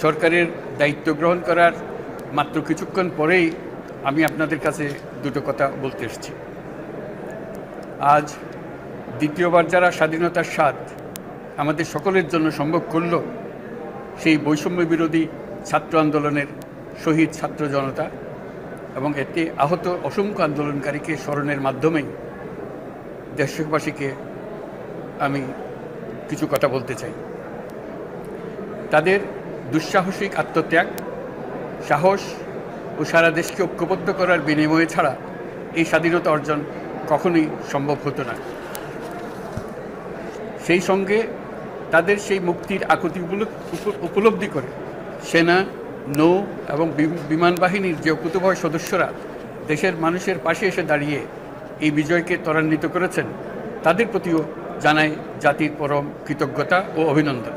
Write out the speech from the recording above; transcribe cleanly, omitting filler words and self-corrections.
সরকারের দায়িত্ব গ্রহণ করার মাত্র কিছুক্ষণ পরেই আমি আপনাদের কাছে দুটো কথা বলতে এসেছি। আজ দ্বিতীয়বার যারা স্বাধীনতার স্বাদ আমাদের সকলের জন্য সম্ভব করল, সেই বৈষম্য বিরোধী ছাত্র আন্দোলনের শহীদ ছাত্র জনতা এবং এতে আহত অসংখ্য আন্দোলনকারীকে স্মরণের মাধ্যমেই দেশবাসীকে আমি কিছু কথা বলতে চাই। তাদের দুঃসাহসিক আত্মত্যাগ, সাহস ও সারা দেশকে ঐক্যবদ্ধ করার বিনিময়ে ছাড়া এই স্বাধীনতা অর্জন কখনোই সম্ভব হতো না। সেই সঙ্গে তাদের সেই মুক্তির আকুতি উপলব্ধি করে সেনা, নৌ এবং বিমান বাহিনীর যে অকুতোভয় সদস্যরা দেশের মানুষের পাশে এসে দাঁড়িয়ে এই বিজয়কে ত্বরান্বিত করেছেন, তাদের প্রতিও জানাই জাতির পরম কৃতজ্ঞতা ও অভিনন্দন।